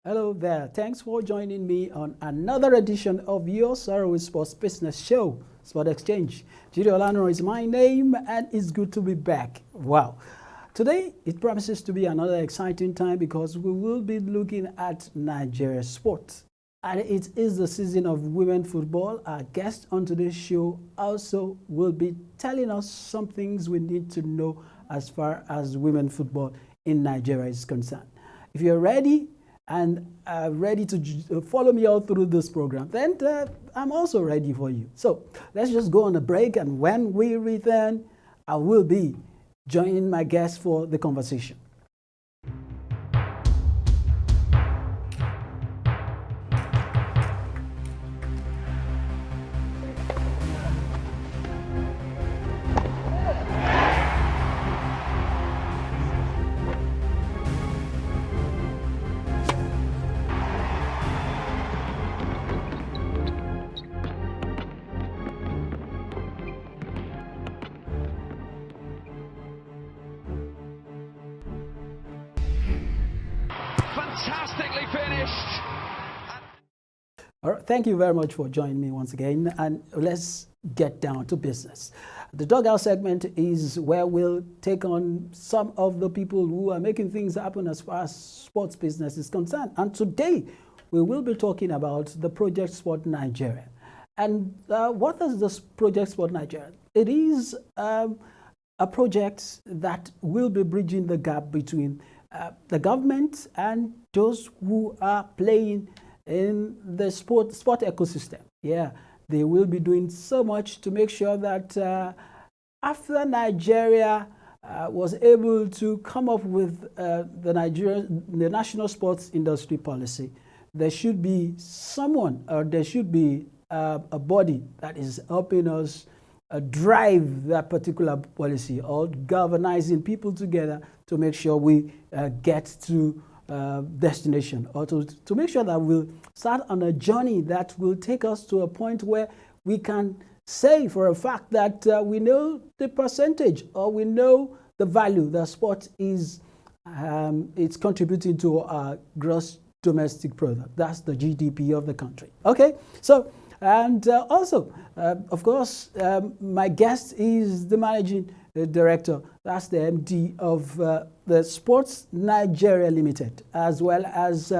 Hello there. Thanks for joining me on another edition of your Sorrow Sports Business Show, Sport Exchange. Judy Olano is my name, and it's good to be back. Wow. Today, it promises to be another exciting time because we will be looking at Nigeria sports. And it is the season of women football. Our guest on today's show also will be telling us some things we need to know as far as women football in Nigeria is concerned. If you're ready, and ready to follow me all through this program, then I'm also ready for you. So let's just go on a break, and when we return, I will be joining my guests for the conversation. Fantastically finished. All right, thank you very much for joining me once again, and let's get down to business. The dugout segment is where we'll take on some of the people who are making things happen as far as sports business is concerned. And today, we will be talking about the Project Sport Nigeria. And what is this Project Sport Nigeria? It is a project that will be bridging the gap between the government and those who are playing in the sport ecosystem. Yeah, they will be doing so much to make sure that after Nigeria was able to come up with the national sports industry policy, there should be someone, or there should be a body that is helping us drive that particular policy, or galvanizing people together to make sure we get to destination, or to make sure that we'll start on a journey that will take us to a point where we can say for a fact that we know the percentage, or we know the value that sport is it's contributing to our gross domestic product. That's the GDP of the country. Okay, so and also, of course, my guest is the managing director, that's the MD of the Sports Nigeria Limited, as well as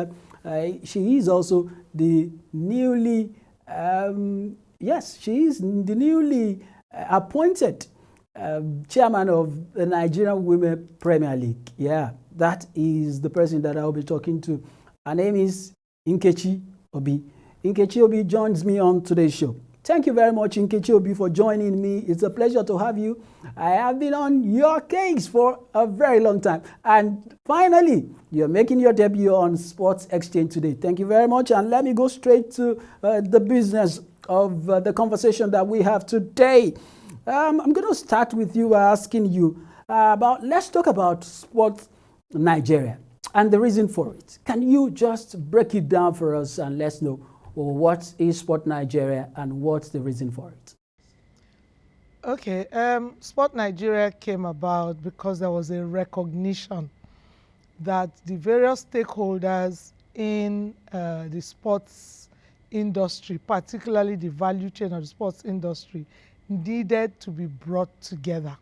she is also the newly, she is the newly appointed chairman of the Nigerian Women Premier League. Yeah, that is the person that I'll be talking to. Her name is Nkechi Obi. Nkechi Obi joins me on today's show. Thank you very much, Nkechi Obi, for joining me. It's a pleasure to have you. I have been on your case for a very long time. And finally, you're making your debut on Sports Exchange today. Thank you very much. And let me go straight to the business of the conversation that we have today. I'm going to start with you by asking you let's talk about Sports Nigeria and the reason for it. Can you just break it down for us and let us know what is Sport Nigeria and what's the reason for it? Okay, Sport Nigeria came about because there was a recognition that the various stakeholders in the sports industry, particularly the value chain of the sports industry, needed to be brought together.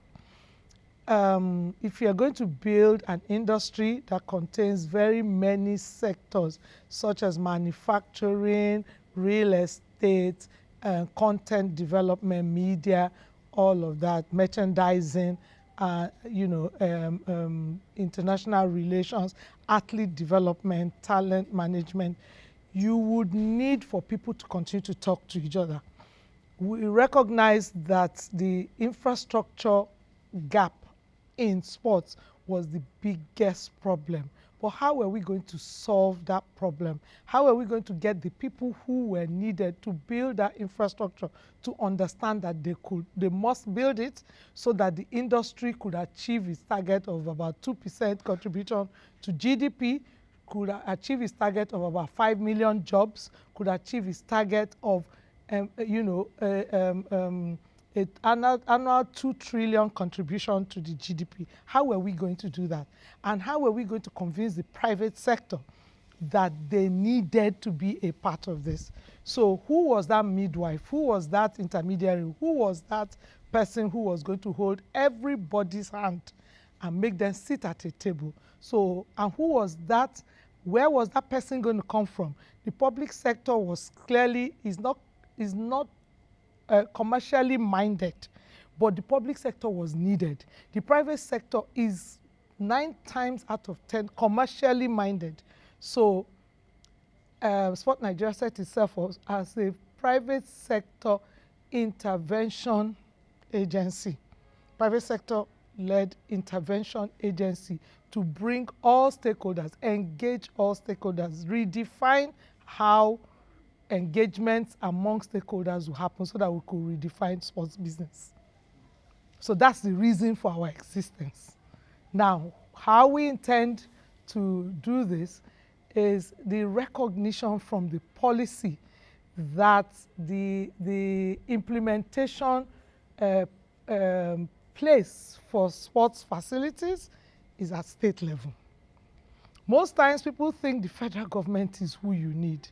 If you're going to build an industry that contains very many sectors, such as manufacturing, real estate, content development, media, all of that, merchandising, international relations, athlete development, talent management, you would need for people to continue to talk to each other. We recognize that the infrastructure gap in sports was the biggest problem. But how are we going to solve that problem? How are we going to get the people who were needed to build that infrastructure to understand that they must build it so that the industry could achieve its target of about 2% contribution to GDP, could achieve its target of about 5 million jobs, could achieve its target of annual 2 trillion contribution to the GDP. How are we going to do that? And how are we going to convince the private sector that they needed to be a part of this. So who was that midwife? Who was that intermediary? Who was that person who was going to hold everybody's hand and make them sit at a table? So, and who was that? Where was that person going to come from? The public sector was clearly, is not commercially minded, but the public sector was needed. The private sector is 9 times out of 10 commercially minded. So Sport Nigeria set itself as a private sector intervention agency, private sector led intervention agency, to bring all stakeholders, engage all stakeholders, redefine how engagements among stakeholders will happen so that we could redefine sports business. So that's the reason for our existence. Now, how we intend to do this is the recognition from the policy that the implementation place for sports facilities is at state level. Most times people think the federal government is who you need.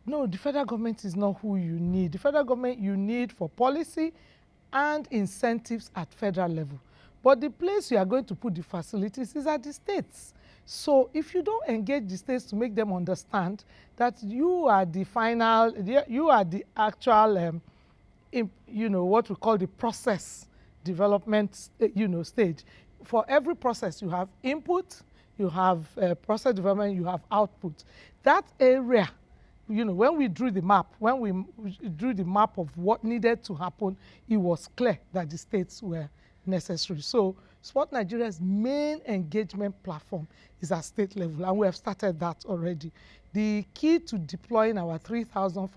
No, the federal government is not who you need. The federal government you need for policy and incentives at federal level. But the place you are going to put the facilities is at the states. So if you don't engage the states to make them understand that you are the final, you are the actual, what we call the process development, stage. For every process, you have input, you have process development, you have output. That area, when we drew the map, of what needed to happen, it was clear that the states were necessary. So Sport Nigeria's main engagement platform is at state level, and we have started that already. The key to deploying our 3,000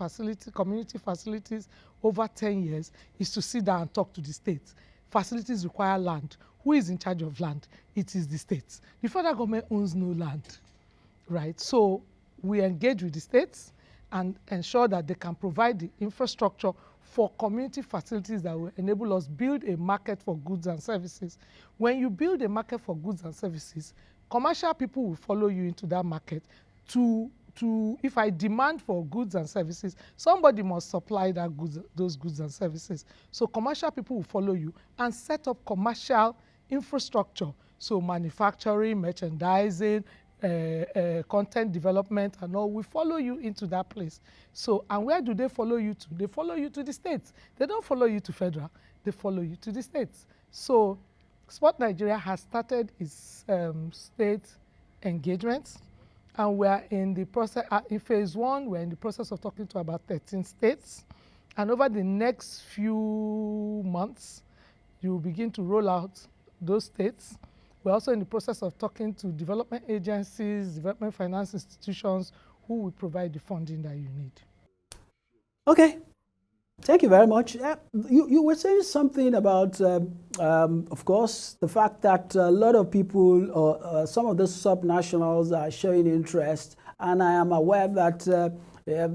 community facilities over 10 years is to sit down and talk to the states. Facilities require land. Who is in charge of land? It is the states. The federal government owns no land, right? So we engage with the states and ensure that they can provide the infrastructure for community facilities that will enable us build a market for goods and services. When you build a market for goods and services, commercial people will follow you into that market. If I demand for goods and services, somebody must supply those goods and services. So commercial people will follow you and set up commercial infrastructure. So manufacturing, merchandising, content development and all, we follow you into that place. So, and where do they follow you to? They follow you to the states. They don't follow you to federal, they follow you to the states. So Sport Nigeria has started its state engagements, and we're in the process, in phase 1, we're in the process of talking to about 13 states. And over the next few months, you will begin to roll out those states. We're also in the process of talking to development agencies, development finance institutions who will provide the funding that you need. Okay, thank you very much. You were saying something about, of course, the fact that a lot of people, or some of the subnationals are showing interest, and I am aware that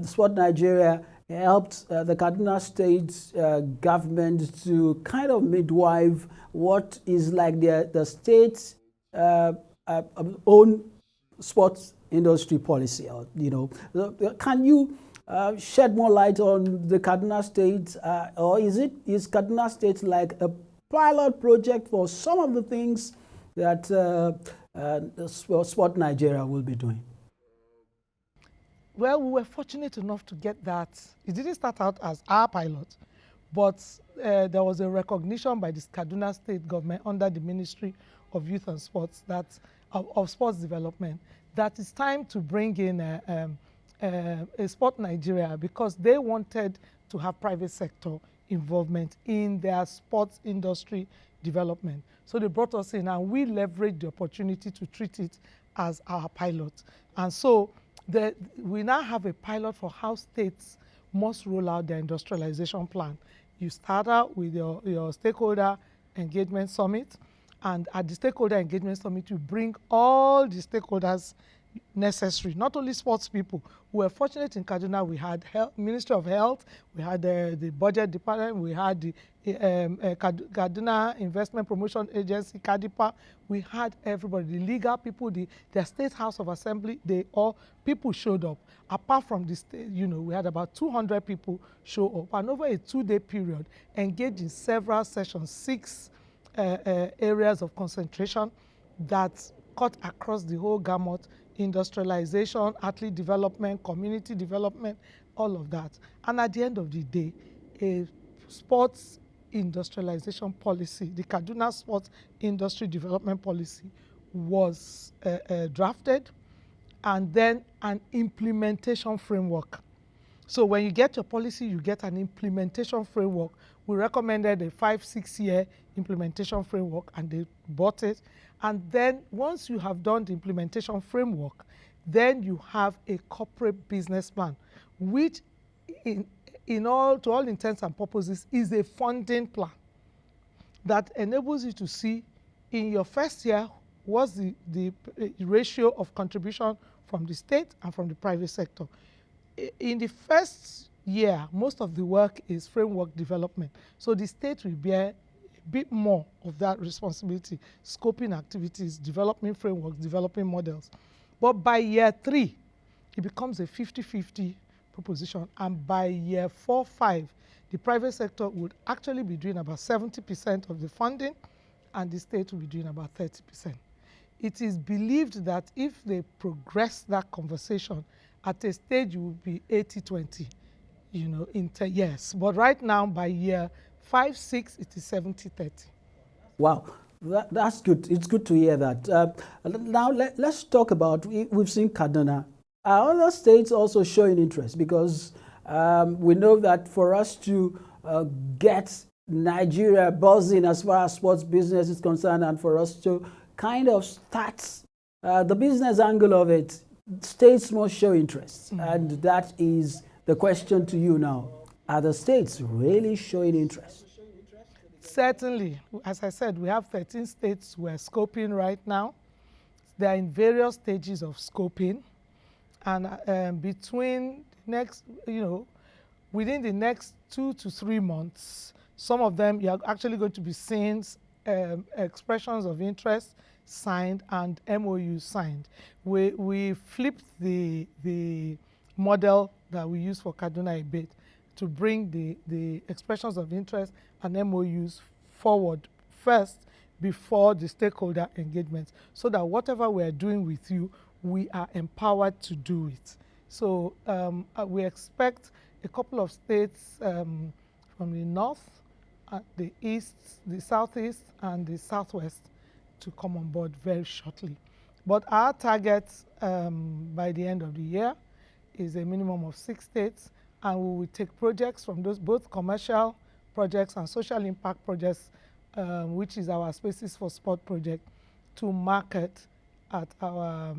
Sport Nigeria helped the Kaduna State government to kind of midwife what is like the state's own sports industry policy. Can you shed more light on the Kaduna State, or is Kaduna State like a pilot project for some of the things that Sport Nigeria will be doing? Well, we were fortunate enough to get that. It didn't start out as our pilot, but there was a recognition by the Kaduna State government under the Ministry of Youth and Sports, of Sports Development, that it's time to bring in a Sport Nigeria, because they wanted to have private sector involvement in their sports industry development. So they brought us in, and we leveraged the opportunity to treat it as our pilot. And so we now have a pilot for how states must roll out their industrialization plan. You start out with your stakeholder engagement summit, and at the stakeholder engagement summit, you bring all the stakeholders necessary. Not only sports people. We were fortunate in Kaduna. We had Ministry of Health, we had the Budget Department, we had the Kaduna Investment Promotion Agency, KADIPA. We had everybody, the legal people, the State House of Assembly. People showed up. Apart from the state, we had about 200 people show up, and over a 2-day period, engaged in several sessions, 6 areas of concentration that cut across the whole gamut: industrialization, athlete development, community development, all of that. And at the end of the day, a sports industrialization policy, the Kaduna Sports Industry Development Policy, was drafted, and then an implementation framework. So when you get your policy, you get an implementation framework. We recommended a 5-6 year implementation framework, and they bought it. And then once you have done the implementation framework, then you have a corporate business plan, which to all intents and purposes is a funding plan that enables you to see in your first year what's the ratio of contribution from the state and from the private sector. In the first year, most of the work is framework development. So the state will bear a bit more of that responsibility, scoping activities, developing frameworks, developing models. But by year 3, it becomes a 50-50 proposition. And by year 4-5, the private sector would actually be doing about 70% of the funding, and the state will be doing about 30%. It is believed that if they progress that conversation, at a stage it will be 80-20, in 10 years. But right now, by year 5-6, it is 70-30. Wow, that's good. It's good to hear that. Now let's talk about, we've seen Kaduna. Are other states also showing interest? Because we know that for us to get Nigeria buzzing as far as sports business is concerned, and for us to kind of start the business angle of it, states must show interest. And that is the question to you now. Are the states really showing interest? Certainly. As I said, we have 13 states we're scoping right now. They are in various stages of scoping. And between next, within the next 2 to 3 months, some of them you're actually going to be seeing expressions of interest signed and MOUs signed. We flipped the model that we use for Kaduna a bit to bring the expressions of interest and MOUs forward first before the stakeholder engagement, so that whatever we are doing with you, we are empowered to do it. So we expect a couple of states from the north, the east, the southeast, and the southwest to come on board very shortly. But our target by the end of the year is a minimum of 6 states, and we will take projects from those, both commercial projects and social impact projects, which is our Spaces for Sport project, to market at our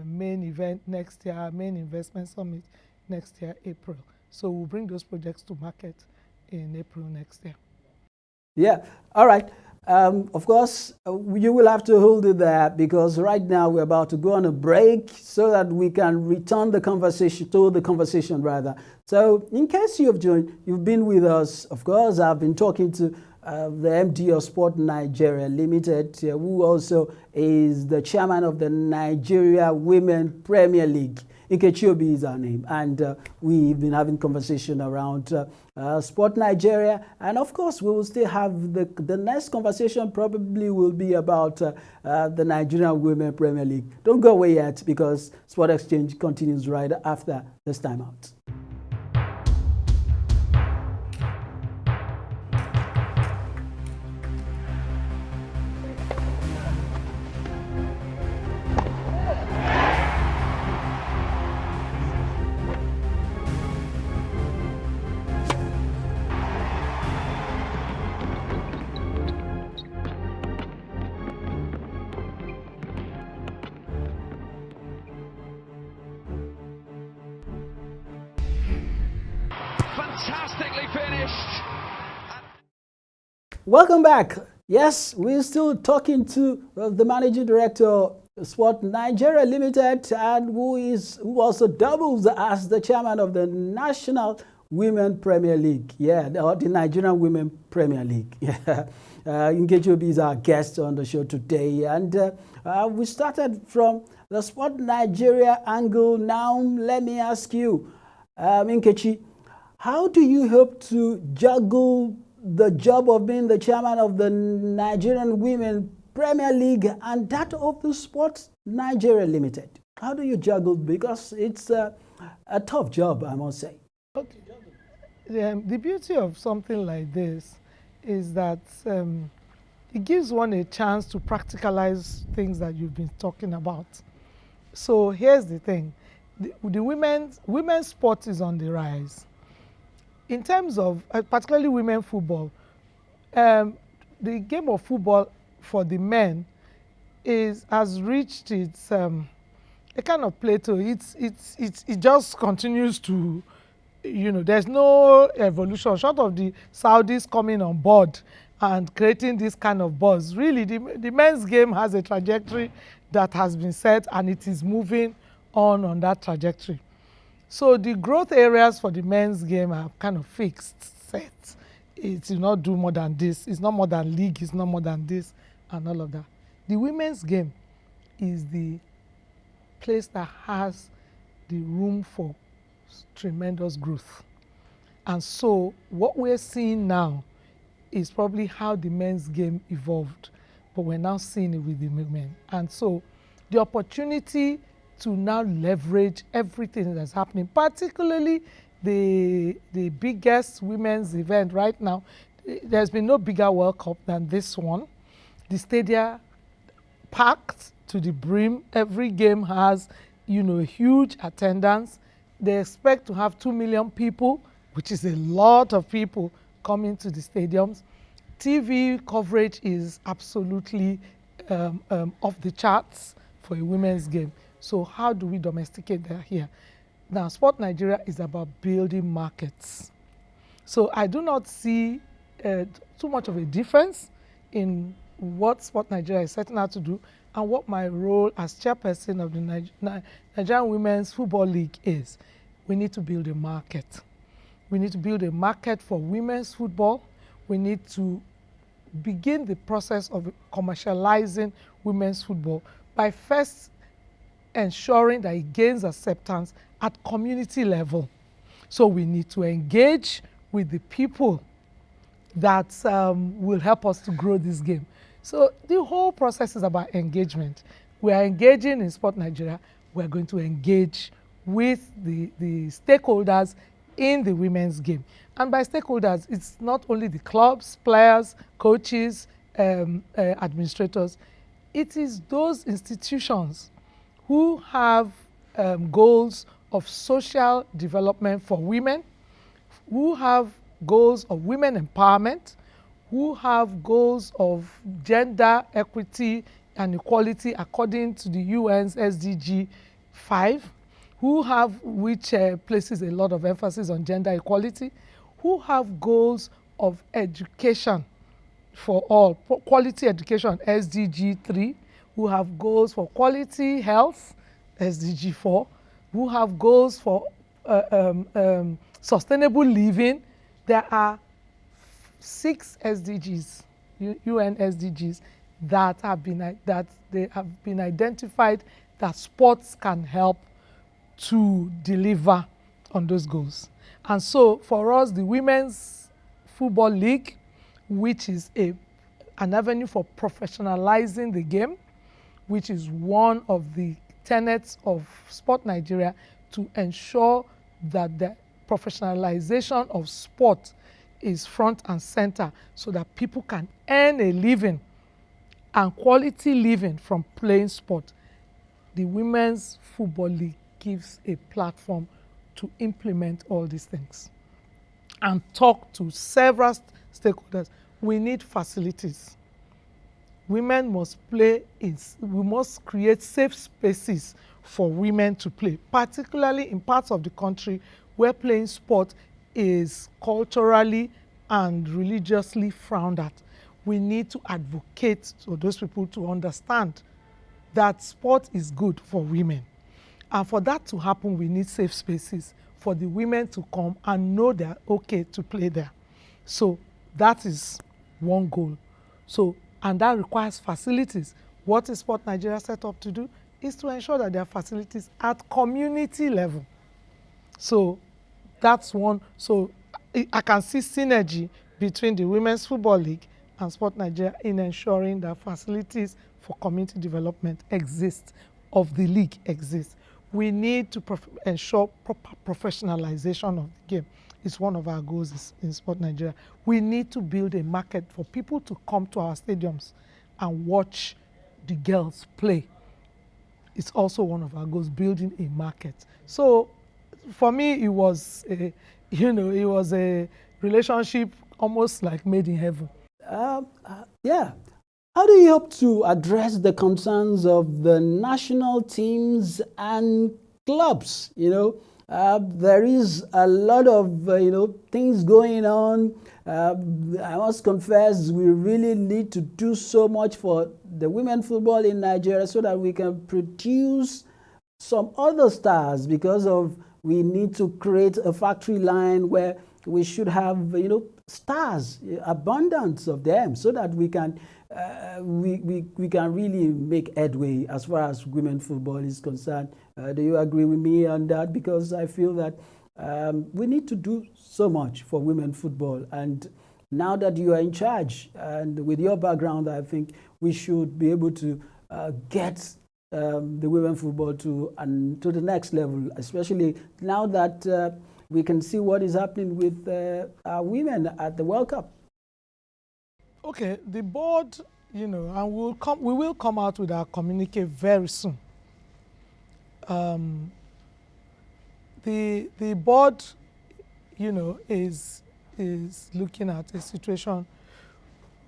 main event next year, our main investment summit next year, April. So we'll bring those projects to market in April next year. Yeah, all right. Of course, you will have to hold it there, because right now we're about to go on a break so that we can return the conversation. So in case you have joined, you've been with us. Of course, I've been talking to the MD of Sport Nigeria Limited, who also is the chairman of the Nigeria Women Premier League. Nkechi Obi is our name, and we've been having conversation around Sport Nigeria, and of course we will still have the next conversation probably will be about the Nigerian Women Premier League. Don't go away yet, because Sport Exchange continues right after this time out. Fantastically finished. Welcome back. Yes, we're still talking to the managing director Sport Nigeria Limited, and who also doubles as the chairman of the National Women Premier League. Yeah, the Nigerian Women Premier League. Yeah. Nkechi Obi is our guest on the show today, and we started from the Sport Nigeria angle. Now, let me ask you, Nkechi, how do you hope to juggle the job of being the chairman of the Nigerian Women Premier League and that of the Sports Nigeria Limited? How do you juggle? Because it's a tough job, I must say. Okay. The beauty of something like this is that it gives one a chance to practicalize things that you've been talking about. So here's the thing. The women's sport is on the rise. In terms of particularly women football, the game of football for the men has reached its a kind of plateau. It just continues to, there's no evolution short of the Saudis coming on board and creating this kind of buzz. Really, the men's game has a trajectory that has been set, and it is moving on that trajectory. So the growth areas for the men's game are kind of fixed, set. It will not do more than this. It's not more than league. It's not more than this and all of that. The women's game is the place that has the room for tremendous growth. And so what we're seeing now is probably how the men's game evolved, but we're now seeing it with the women. And so the opportunity to now leverage everything that's happening, particularly the biggest women's event right now. There's been no bigger World Cup than this one. The stadia packed to the brim. Every game has, a huge attendance. They expect to have 2 million people, which is a lot of people coming to the stadiums. TV coverage is absolutely off the charts for a women's game. So how do we domesticate that here? Now, Sport Nigeria is about building markets. So I do not see too much of a difference in what Sport Nigeria is setting out to do and what my role as chairperson of the Nigerian Women's Football League is. We need to build a market. We need to build a market for women's football. We need to begin the process of commercializing women's football by first ensuring that it gains acceptance at community level. So we need to engage with the people that will help us to grow this game. So the whole process is about engagement. We are engaging in Sport Nigeria. We're going to engage with the stakeholders in the women's game. And by stakeholders, it's not only the clubs, players, coaches, administrators. It is those institutions who have goals of social development for women, who have goals of women empowerment, who have goals of gender equity and equality according to the UN's SDG 5, which places a lot of emphasis on gender equality, who have goals of education for all, quality education, SDG 3, who have goals for quality health, SDG 4, who have goals for sustainable living. There are 6 SDGs, UN SDGs, that they have been identified that sports can help to deliver on those goals. And so for us, the Women's Football League, which is an avenue for professionalizing the game, which is one of the tenets of Sport Nigeria, to ensure that the professionalization of sport is front and center so that people can earn a living and quality living from playing sport. The Women's Football League gives a platform to implement all these things and talk to several stakeholders. We need facilities. Women must we must create safe spaces for women to play, particularly in parts of the country where playing sport is culturally and religiously frowned at. We need to advocate for those people to understand that sport is good for women. And for that to happen, we need safe spaces for the women to come and know they're okay to play there. So that is one goal. So, and that requires facilities. What is Sport Nigeria set up to do is to ensure that there are facilities at community level. So that's one. So I can see synergy between the Women's Football League and Sport Nigeria in ensuring that facilities for community development exist, of the league exist. We need to ensure proper professionalization of the game. It's one of our goals in Sport Nigeria. We need to build a market for people to come to our stadiums and watch the girls play. It's also one of our goals, building a market. So for me, it was a, it was a relationship almost like made in heaven. Yeah. How do you hope to address the concerns of the national teams and clubs? There is a lot of things going on. I must confess, we really need to do so much for the women football in Nigeria so that we can produce some other stars, because of we need to create a factory line where we should have stars, abundance of them, so that we can we can really make headway as far as women football is concerned. Do you agree with me on that? Because I feel that we need to do so much for women football. And now that you are in charge, and with your background, I think we should be able to get the women football to the next level, especially now that we can see what is happening with our women at the World Cup. Okay, the board, and we will come out with our communique very soon. The board, is looking at a situation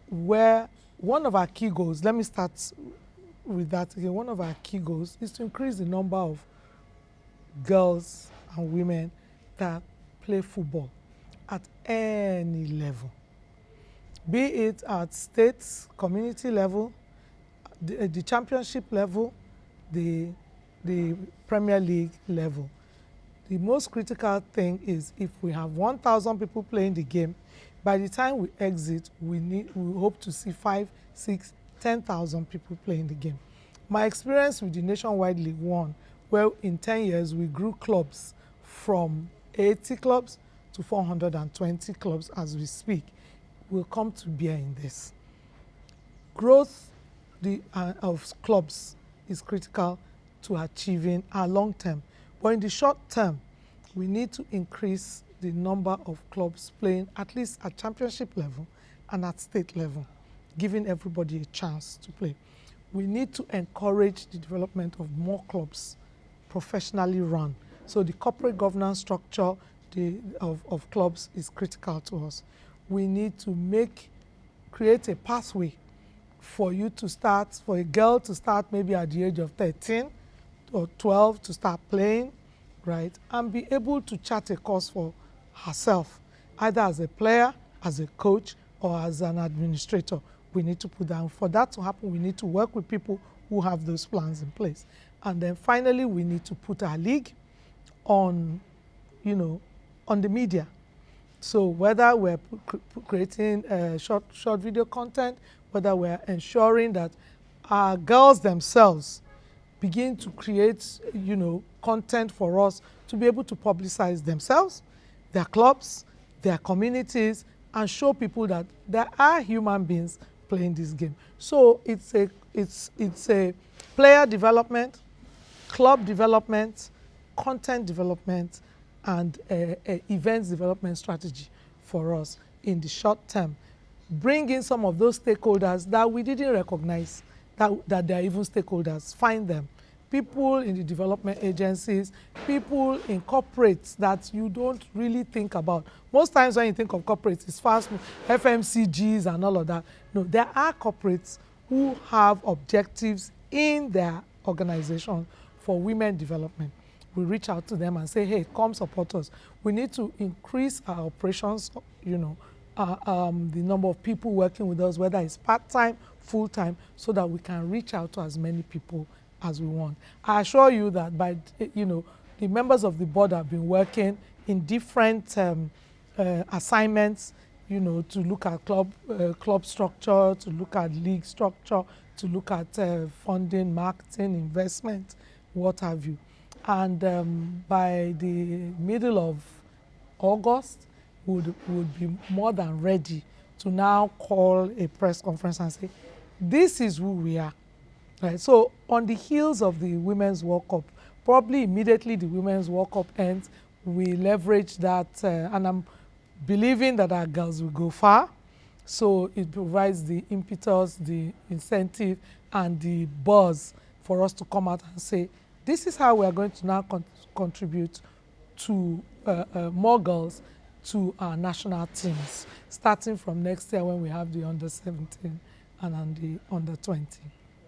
where one of our key goals, let me start with that again, one of our key goals is to increase the number of girls and women that play football at any level, be it at state, community level, the championship level, the Premier League level. The most critical thing is if we have 1,000 people playing the game, by the time we exit, we hope to see 5, 6, 10,000 people playing the game. My experience with the Nationwide League One, where in 10 years we grew clubs from 80 clubs to 420 clubs as we speak, will come to bear in this. Growth of clubs is critical to achieving our long term. But in the short term, we need to increase the number of clubs playing at least at championship level and at state level, giving everybody a chance to play. We need to encourage the development of more clubs professionally run. So the corporate governance structure of clubs is critical to us. We need to create a pathway for a girl to start maybe at the age of 13 or 12 to start playing, right? And be able to chart a course for herself, either as a player, as a coach, or as an administrator. We need to put down. For that to happen, we need to work with people who have those plans in place. And then finally, we need to put our league on the media. So whether we're creating short video content, whether we're ensuring that our girls themselves begin to create, content for us to be able to publicize themselves, their clubs, their communities, and show people that there are human beings playing this game. So it's a player development, club development, content development, and events development strategy for us in the short term. Bring in some of those stakeholders that we didn't recognize that they are even stakeholders. Find them. People in the development agencies, people in corporates that you don't really think about. Most times when you think of corporates, it's fast, FMCGs and all of that. No, there are corporates who have objectives in their organization for women development. We reach out to them and say, hey, come support us. We need to increase our operations, the number of people working with us, whether it's part-time, full time so that we can reach out to as many people as we want. I assure you that by, the members of the board have been working in different assignments, to look at club structure, to look at league structure, to look at funding, marketing, investment, what have you. And by the middle of August, would be more than ready to now call a press conference and say, this is who we are. Right? So on the heels of the Women's World Cup, probably immediately the Women's World Cup ends, we leverage that, and I'm believing that our girls will go far. So it provides the impetus, the incentive, and the buzz for us to come out and say, this is how we are going to now contribute to more girls to our national teams, starting from next year when we have the under-17 and the under-20.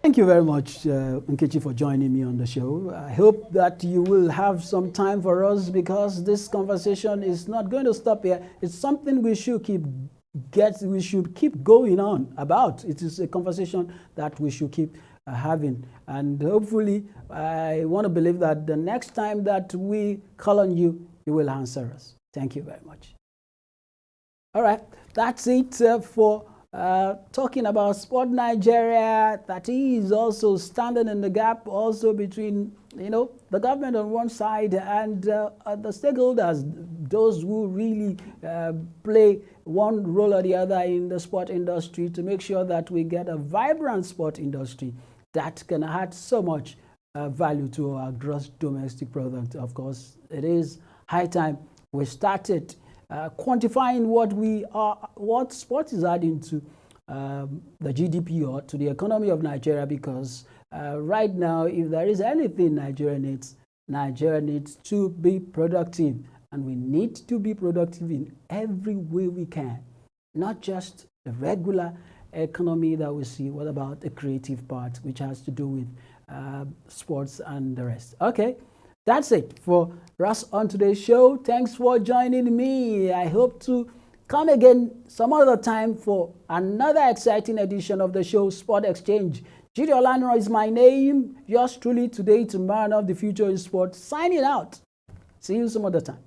Thank you very much, Nkechi, for joining me on the show. I hope that you will have some time for us, because this conversation is not going to stop here. It's something we should keep going on about. It is a conversation that we should keep having. And hopefully, I want to believe that the next time that we call on you, you will answer us. Thank you very much. All right, that's it for talking about Sport Nigeria. That is also standing in the gap also between, the government on one side and the stakeholders, those who really play one role or the other in the sport industry, to make sure that we get a vibrant sport industry that can add so much value to our gross domestic product. Of course, it is high time we started quantifying what sport is adding to the GDP or to the economy of Nigeria, because right now, if there is anything Nigeria needs to be productive, and we need to be productive in every way we can, not just the regular economy that we see. What about the creative part, which has to do with sports and the rest? Okay. That's it for us on today's show. Thanks for joining me. I hope to come again some other time for another exciting edition of the show, Sport Exchange. Jide Olaniran is my name. Yours truly today to man of the future in sport. Signing out. See you some other time.